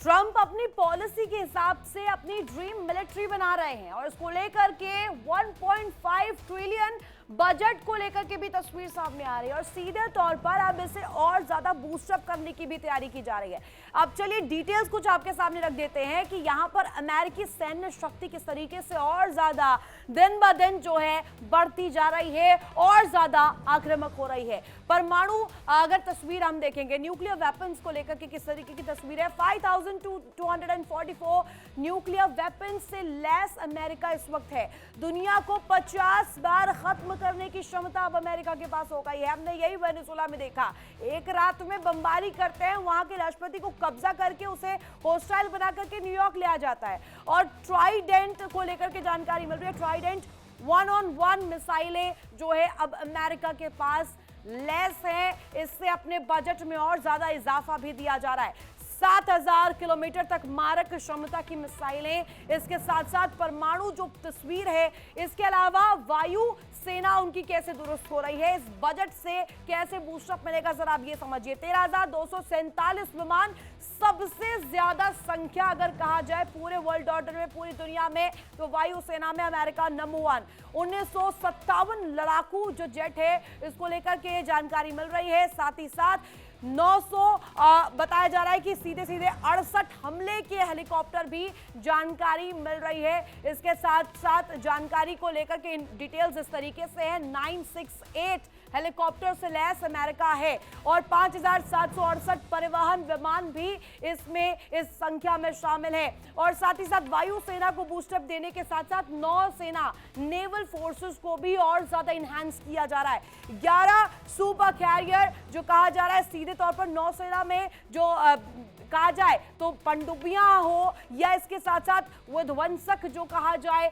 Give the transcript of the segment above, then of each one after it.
Trump अपनी policy के हिसाब से अपनी ड्रीम मिलिट्री बना रहे हैं और इसको लेकर के 1.5 ट्रिलियन बजट को लेकर के भी तस्वीर सामने आ रही है और सीधे तौर पर अब इसे और ज्यादा बूस्टअप करने की भी तैयारी की जा रही है। अब चलिए डिटेल्स कुछ आपके सामने रख देते हैं कि यहां पर अमेरिकी सैन्य शक्ति किस तरीके से और ज्यादा दिन ब दिन जो है बढ़ती जा रही है और ज्यादा आक्रामक हो रही है। परमाणु अगर तस्वीर हम देखेंगे न्यूक्लियर वेपन्स को लेकर के किस तरीके की तस्वीर है। 5244 न्यूक्लियर वेपन्स से लैस अमेरिका इस वक्त है। दुनिया को 50 बार खत्म करने की क्षमता अब अमेरिका के पास हो गई है। हमने यही वेनेजुएला में देखा, एक रात में बमबारी करते हैं, वहां के राष्ट्रपति को कब्जा करके उसे होस्टाइल बना करके न्यूयॉर्क ले आ जाता है। और ट्राइडेंट को लेकर के जानकारी मिल रही है, ट्राइडेंट 1-on-1 मिसाइलें जो है अब अमेरिका के पास लेस है। इससे अपने बजट में और ज्यादा इजाफा भी दिया जा रहा है। 7000 किलोमीटर तक मारक क्षमता की मिसाइलें, इसके साथ साथ परमाणु जो तस्वीर है, इसके अलावा वायु सेना उनकी कैसे दुरुस्त हो रही है। इस बजट से कैसे बूस्टअप मिलेगा जरा आप ये समझिए। 13,247 विमान, सबसे ज्यादा संख्या अगर कहा जाए पूरे वर्ल्ड ऑर्डर में, पूरी दुनिया में, तो वायु सेना में अमेरिका नंबर 1। 1957 लड़ाकू जो जेट है इसको लेकर के जानकारी मिल रही है। साथ ही साथ 900 बताया जा रहा है कि सीधे सीधे 68 हमले के हेलीकॉप्टर भी जानकारी मिल रही है। इसके साथ साथ जानकारी को लेकर के डिटेल्स इस तरीके से है। 968 हेलीकॉप्टर से लैस अमेरिका है और 5768 परिवहन विमान भी इसमें इस संख्या में शामिल है। और साथ ही साथ वायु सेना को बूस्टअप देने के साथ साथ नौसेना नेवल फोर्सेस को भी और ज्यादा इनहैंस किया जा रहा है। 11 सुपर कैरियर जो कहा जा रहा है, सीधे तौर पर नौसेना में जो कहा जाए तो पनडुब्बियां हो या इसके साथ साथ विध्वंसक जो कहा जाए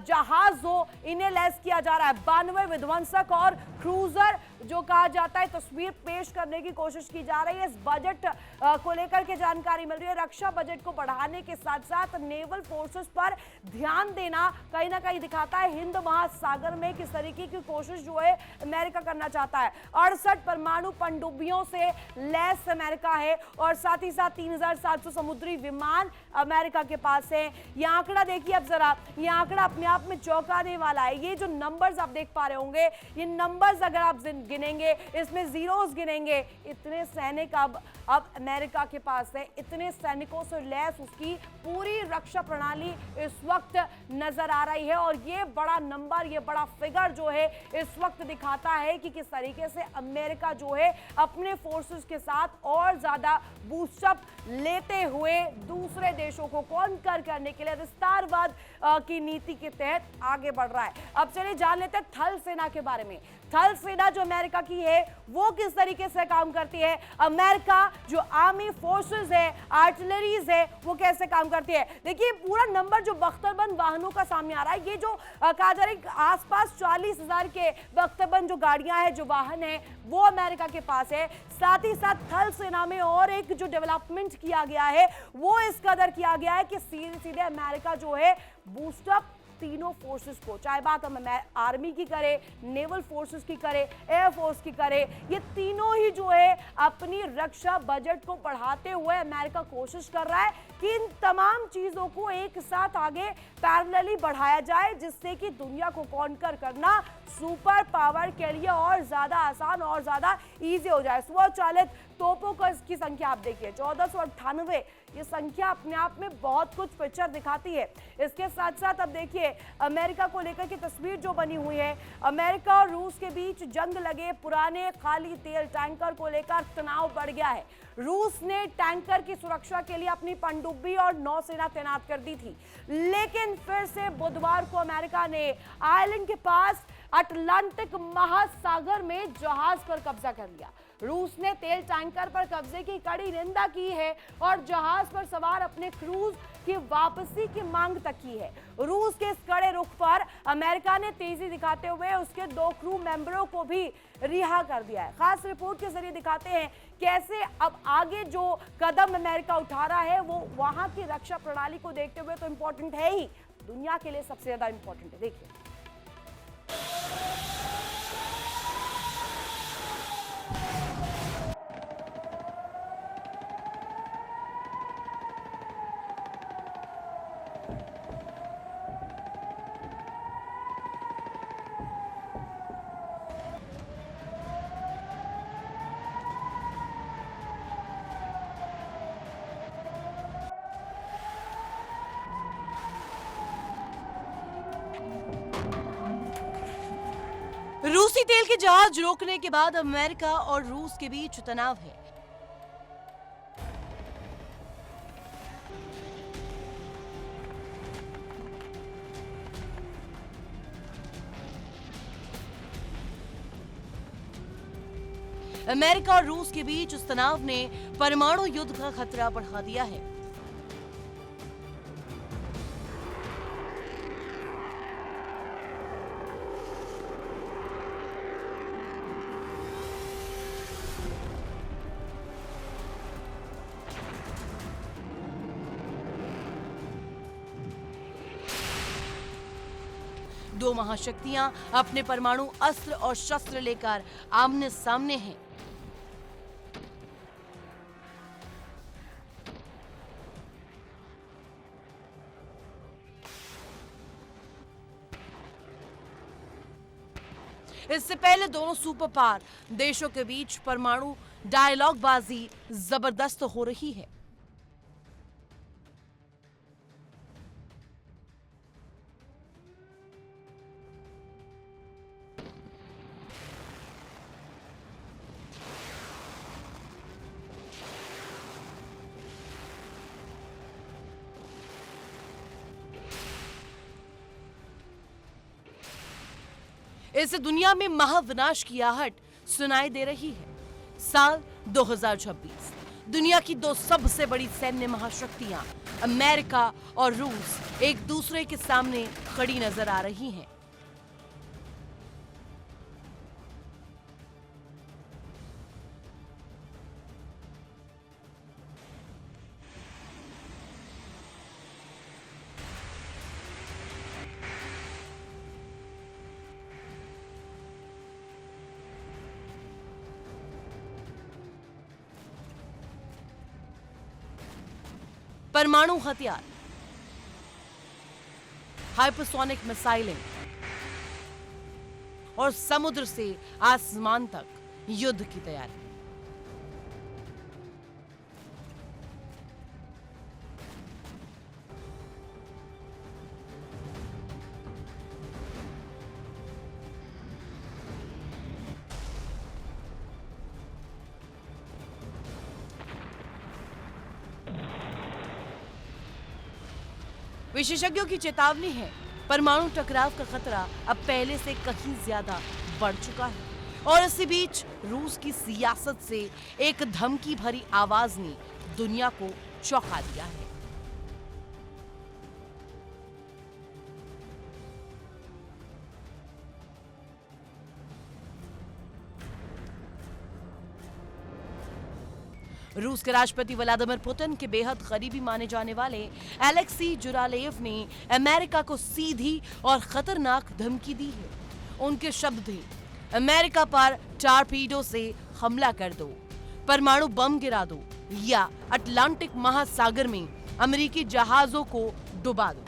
जहाज हो, इन्हें लैस किया जा रहा है। 92 विध्वंसक और क्रूजर जो कहा जाता है तस्वीर पेश करने की कोशिश की जा रही है। इस बजट को लेकर के जानकारी मिल रही है। रक्षा बजट को बढ़ाने के साथ साथ नेवल फोर्सेस पर ध्यान देना कहीं ना कहीं दिखाता है हिंद महासागर में किस तरीके की कोशिश जो है अमेरिका करना चाहता है। 68 परमाणु पनडुब्बियों से लैस अमेरिका है और साथ ही साथ 3700 समुद्री विमान अमेरिका के पास है। यह आंकड़ा देखिए अब जरा, यह आंकड़ा अपने आप में चौंकाने वाला है। ये जो नंबर्स आप देख पा रहे होंगे, ये नंबर्स अगर आप गिनेंगे, इसमें जीरोस गिनेंगे, इतने सैनिक अब अमेरिका के पास है। इतने सैनिकों से लैस उसकी पूरी रक्षा प्रणाली इस वक्त नजर आ रही है। और ये बड़ा नंबर, ये बड़ा फिगर जो है इस वक्त दिखाता है कि किस तरीके से अमेरिका जो है अपने फोर्सेस के साथ और ज्यादा बूस्टअप लेते हुए दूसरे देशों को कॉन्कर करने के लिए विस्तारवाद की नीति के तहत आगे बढ़ रहा है। अब चलिए जान लेते हैं थल सेना के बारे में। थल सेना जो अमेरिका की है वो किस तरीके से काम करती है। अमेरिका जो आर्मी फोर्सेस है, आर्टिलरीज है, वो कैसे काम करती है। देखिए पूरा नंबर जो बख्तरबंद वाहनों का सामने आ रहा है, ये जो कहा जा रहा है आसपास 40,000 के बख्तरबंद जो गाड़ियां हैं, जो वाहन है, वो अमेरिका के पास है। साथ ही साथ थल सेना में और एक जो डेवलपमेंट किया गया है वो इस कदर किया गया है कि सीधे सीधे अमेरिका जो है बूस्टअप तीनों फोर्सेस को, चाहे बात हम आर्मी की करें, नेवल फोर्सेस की करें, एयरफोर्स की करें, ये तीनों ही जो है अपनी रक्षा बजट को बढ़ाते हुए अमेरिका कोशिश कर रहा है कि इन तमाम चीजों को एक साथ आगे पैरेलली बढ़ाया जाए, जिससे कि दुनिया को कॉन्कर करना सुपर पावर के लिए और ज्यादा आसान और ज्यादा इजी हो जाए। स्वचालित तोपों की संख्या आप देखिए 1498, ये संख्या अपने आप में बहुत कुछ पिक्चर दिखाती है। इसके साथ साथ अब देखिए अमेरिका को लेकर की तस्वीर जो बनी हुई है, अमेरिका और रूस के बीच जंग लगे पुराने खाली तेल टैंकर को लेकर तनाव बढ़ गया है। रूस ने टैंकर की सुरक्षा के लिए अपनी पनडुब्बी और नौसेना तैनात कर दी थी, लेकिन फिर से बुधवार को अमेरिका ने आयरलैंड के पास अटलांटिक महासागर में जहाज पर कब्जा कर लिया। रूस ने तेल टैंकर पर कब्जे की कड़ी निंदा की है और जहाज पर सवार अपने क्रूज की वापसी की मांग तक की है। रूस के इस कड़े रुख पर अमेरिका ने तेजी दिखाते हुए उसके 2 क्रू मेंबरों को भी रिहा कर दिया है। खास रिपोर्ट के जरिए दिखाते हैं कैसे अब आगे जो कदम अमेरिका उठा रहा है वो वहां की रक्षा प्रणाली को देखते हुए तो इंपॉर्टेंट है ही, दुनिया के लिए सबसे ज्यादा इंपॉर्टेंट है। देखिए रूसी तेल के जहाज रोकने के बाद अमेरिका और रूस के बीच तनाव है। अमेरिका और रूस के बीच उस तनाव ने परमाणु युद्ध का खतरा बढ़ा दिया है। दो महाशक्तियां अपने परमाणु अस्त्र और शस्त्र लेकर आमने सामने हैं। इससे पहले दोनों सुपर पावर देशों के बीच परमाणु डायलॉग बाजी जबरदस्त हो रही है। इस दुनिया में महाविनाश की आहट सुनाई दे रही है। साल 2026 दुनिया की दो सबसे बड़ी सैन्य महाशक्तियां अमेरिका और रूस एक दूसरे के सामने खड़ी नजर आ रही हैं। परमाणु हथियार, हाइपरसोनिक मिसाइलें और समुद्र से आसमान तक युद्ध की तैयारी। विशेषज्ञों की चेतावनी है, परमाणु टकराव का खतरा अब पहले से कहीं ज्यादा बढ़ चुका है और इसी बीच रूस की सियासत से एक धमकी भरी आवाज ने दुनिया को चौंका दिया है। रूस के राष्ट्रपति व्लादिमीर पुतिन के बेहद करीबी माने जाने वाले एलेक्सी जुरालेव ने अमेरिका को सीधी और खतरनाक धमकी दी है। उनके शब्द थे, अमेरिका पर टॉर्पीडो से हमला कर दो, परमाणु बम गिरा दो या अटलांटिक महासागर में अमेरिकी जहाजों को डुबा दो।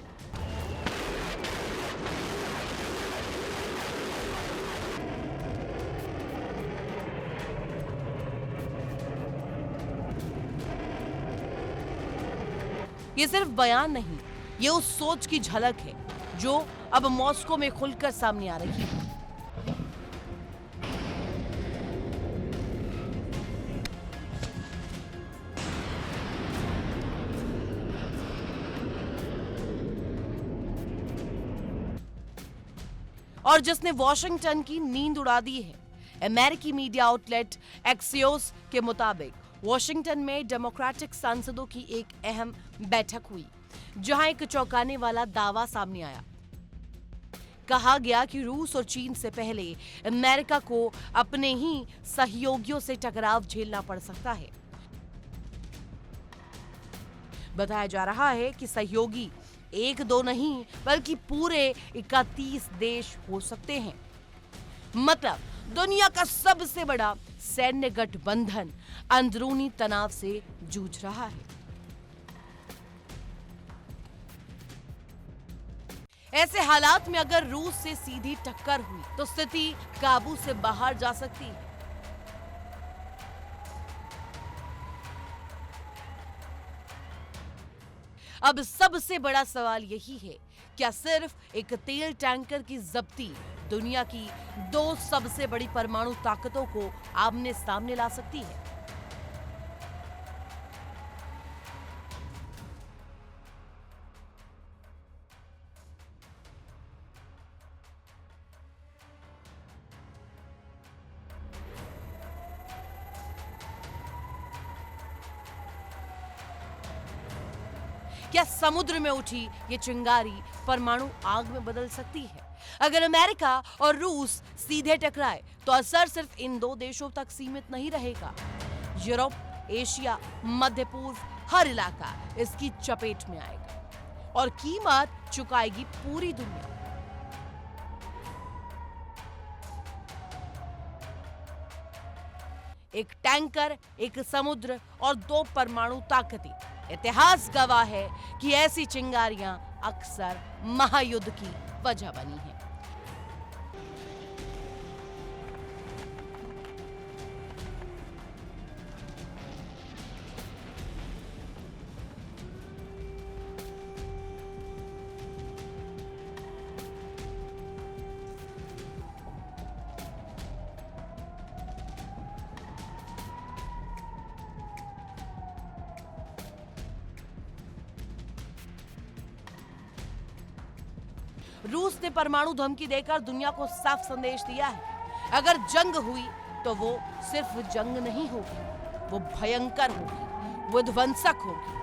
ये सिर्फ बयान नहीं, ये उस सोच की झलक है जो अब मॉस्को में खुलकर सामने आ रही है। और जिसने वॉशिंगटन की नींद उड़ा दी है। अमेरिकी मीडिया आउटलेट एक्सियोस के मुताबिक वॉशिंगटन में डेमोक्रेटिक सांसदों की एक अहम बैठक हुई, जहां एक चौंकाने वाला दावा सामने आया। कहा गया कि रूस और चीन से पहले अमेरिका को अपने ही सहयोगियों से टकराव झेलना पड़ सकता है। बताया जा रहा है कि सहयोगी एक दो नहीं बल्कि पूरे 31 देश हो सकते हैं। मतलब दुनिया का सबसे बड़ा सैन्य गठबंधन अंदरूनी तनाव से जूझ रहा है। ऐसे हालात में अगर रूस से सीधी टक्कर हुई तो स्थिति काबू से बाहर जा सकती है। अब सबसे बड़ा सवाल यही है, क्या सिर्फ एक तेल टैंकर की जब्ती दुनिया की 2 सबसे बड़ी परमाणु ताकतों को आमने सामने ला सकती है। क्या समुद्र में उठी ये चिंगारी परमाणु आग में बदल सकती है? अगर अमेरिका और रूस सीधे टकराए तो असर सिर्फ इन 2 देशों तक सीमित नहीं रहेगा। यूरोप, एशिया, मध्य पूर्व, हर इलाका इसकी चपेट में आएगा और कीमत चुकाएगी पूरी दुनिया। एक टैंकर, एक समुद्र और 2 परमाणु ताकतें। इतिहास गवाह है कि ऐसी चिंगारियां अक्सर महायुद्ध की वजह बनी हैं। रूस ने परमाणु धमकी देकर दुनिया को साफ संदेश दिया है, अगर जंग हुई तो वो सिर्फ जंग नहीं होगी, वो भयंकर होगी, वो ध्वंसक होगी।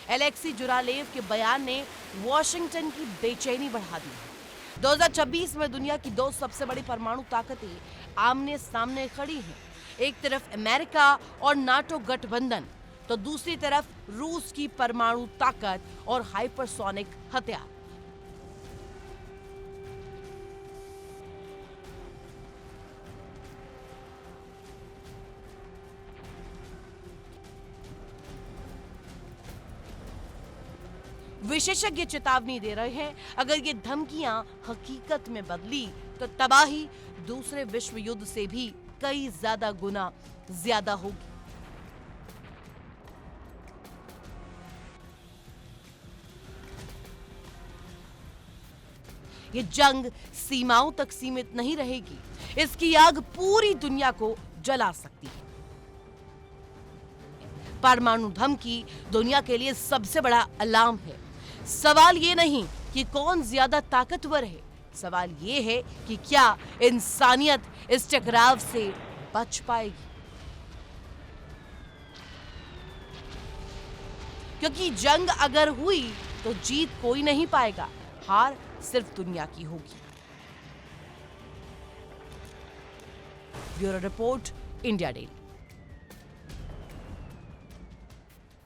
एलेक्सी जुरालेव के बयान ने वॉशिंगटन की बेचैनी बढ़ा दी है। 2026 में दुनिया की 2 सबसे बड़ी परमाणु ताकतें आमने सामने खड़ी हैं। एक तरफ अमेरिका और नाटो गठबंधन, तो दूसरी तरफ रूस की परमाणु ताकत और हाइपरसोनिक हथियार। विशेषज्ञ चेतावनी दे रहे हैं, अगर ये धमकियां हकीकत में बदली तो तबाही दूसरे विश्व युद्ध से भी कई ज्यादा गुना ज्यादा होगी। ये जंग सीमाओं तक सीमित नहीं रहेगी, इसकी आग पूरी दुनिया को जला सकती है। परमाणु धमकी दुनिया के लिए सबसे बड़ा अलार्म है। सवाल ये नहीं कि कौन ज्यादा ताकतवर है, सवाल ये है कि क्या इंसानियत इस टकराव से बच पाएगी। क्योंकि जंग अगर हुई तो जीत कोई नहीं पाएगा, हार सिर्फ दुनिया की होगी। Bureau report, India daily.